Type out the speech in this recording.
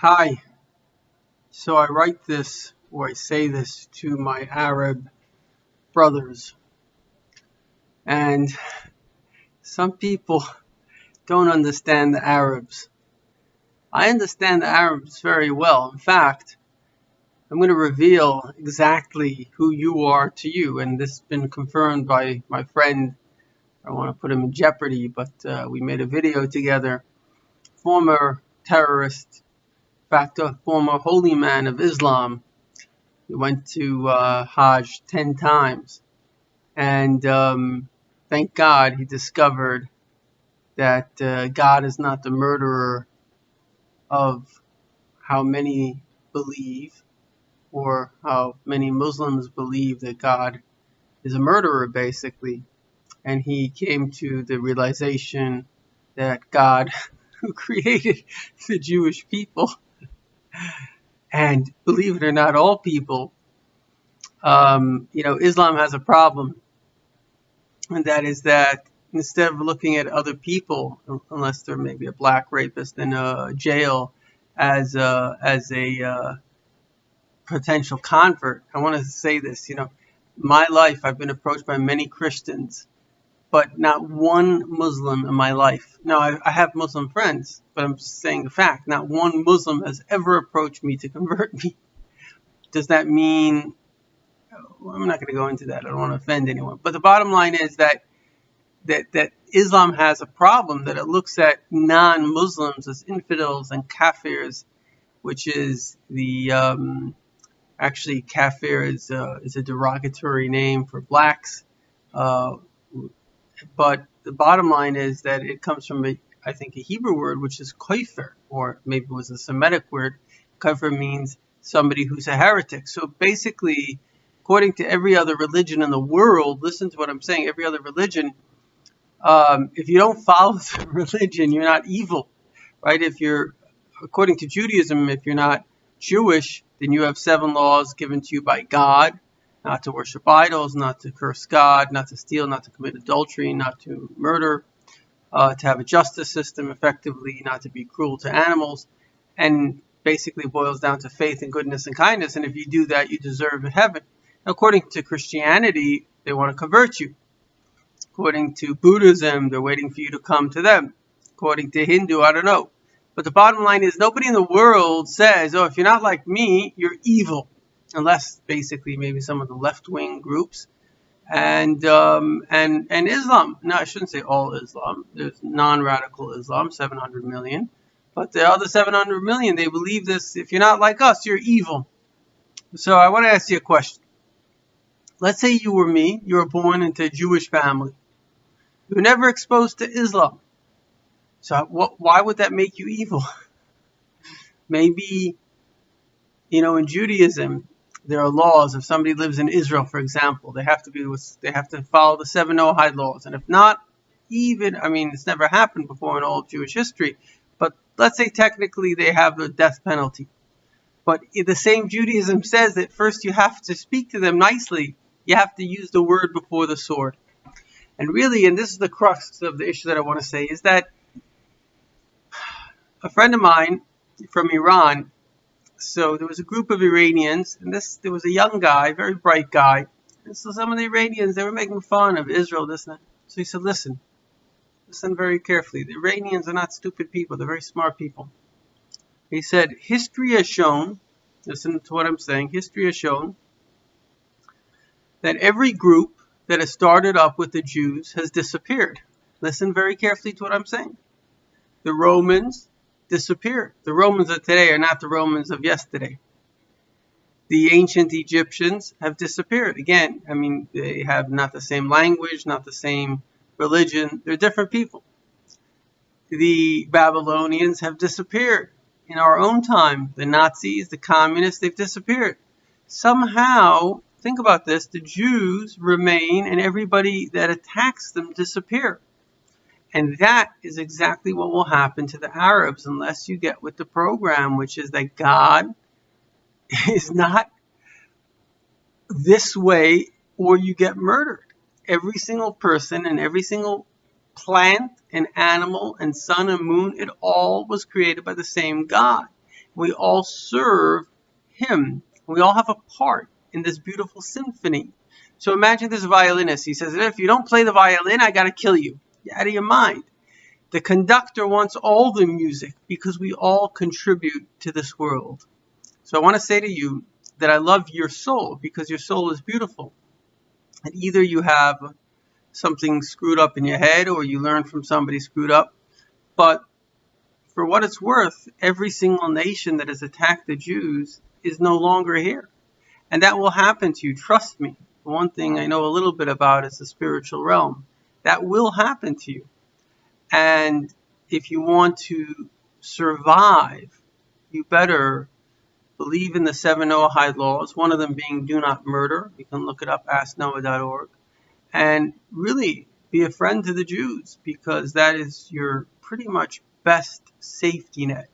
Hi. So I write this, or I say this to my Arab brothers, and some people don't understand the Arabs. I understand the Arabs very well. In fact, I'm going to reveal exactly who you are to you, and this has been confirmed by my friend. I don't want to put him in jeopardy, but we made a video together. Former terrorist, in fact, a former holy man of Islam. He went to Hajj 10 times. And thank God he discovered that God is not the murderer of how many believe, or how many Muslims believe that God is a murderer, basically. And he came to the realization that God, who created the Jewish people, and believe it or not, all people, Islam has a problem. And that is that instead of looking at other people, unless they're maybe a black rapist in a jail, as a potential convert, I want to say this. My life, I've been approached by many Christians, but not one Muslim in my life. Now, I have Muslim friends, but I'm just saying the fact. Not one Muslim has ever approached me to convert me. Does that mean? Well, I'm not going to go into that. I don't want to offend anyone. But the bottom line is that Islam has a problem, that it looks at non-Muslims as infidels and kafirs, which is actually kafir is a derogatory name for blacks. But the bottom line is that it comes from I think a Hebrew word, which is kafir, or maybe it was a Semitic word. Kafir means somebody who's a heretic. So basically, according to every other religion in the world, listen to what I'm saying, every other religion, if you don't follow the religion, you're not evil, right? According to Judaism, if you're not Jewish, then you have 7 laws given to you by God: not to worship idols, not to curse God, not to steal, not to commit adultery, not to murder, to have a justice system effectively, not to be cruel to animals, and basically boils down to faith and goodness and kindness. And if you do that, you deserve heaven. According to Christianity, they want to convert you. According to Buddhism, they're waiting for you to come to them. According to Hindu, I don't know. But the bottom line is, nobody in the world says, oh, if you're not like me, you're evil. Unless basically maybe some of the left-wing groups and Islam. No, I shouldn't say all Islam. There's non-radical Islam, 700 million. But the other 700 million, they believe this: if you're not like us, you're evil. So I want to ask you a question. Let's say you were me. You were born into a Jewish family. You were never exposed to Islam. So why would that make you evil? Maybe, in Judaism, there are laws. If somebody lives in Israel, for example, they have to follow the 7 Noahide laws. And if not, it's never happened before in all of Jewish history. But let's say technically they have the death penalty. But the same Judaism says that first you have to speak to them nicely. You have to use the word before the sword. And really, and this is the crux of the issue that I want to say, is that a friend of mine from Iran, so there was a group of Iranians, and there was a young guy, very bright guy, and so some of the Iranians, they were making fun of Israel, this and that. So he said, listen very carefully. The Iranians are not stupid people. They're very smart people. He said, history has shown, listen to what I'm saying, history has shown that every group that has started up with the Jews has disappeared. Listen very carefully to what I'm saying. The Romans disappeared. The Romans of today are not the Romans of yesterday. The ancient Egyptians have disappeared. Again, they have not the same language, not the same religion. They're different people. The Babylonians have disappeared. In our own time, the Nazis, the communists, they've disappeared. Somehow, think about this, the Jews remain, and everybody that attacks them disappear. And that is exactly what will happen to the Arabs unless you get with the program, which is that God is not this way, or you get murdered. Every single person and every single plant and animal and sun and moon, it all was created by the same God. We all serve him. We all have a part in this beautiful symphony. So imagine this violinist. He says, if you don't play the violin, I got to kill you. You're out of your mind. The conductor wants all the music because we all contribute to this world. So I want to say to you that I love your soul because your soul is beautiful. And either you have something screwed up in your head or you learn from somebody screwed up. But for what it's worth, every single nation that has attacked the Jews is no longer here. And that will happen to you. Trust me. The one thing I know a little bit about is the spiritual realm. That will happen to you. And if you want to survive, you better believe in the 7 Noahide laws, one of them being do not murder. You can look it up, asknoah.org. And really be a friend to the Jews because that is your pretty much best safety net.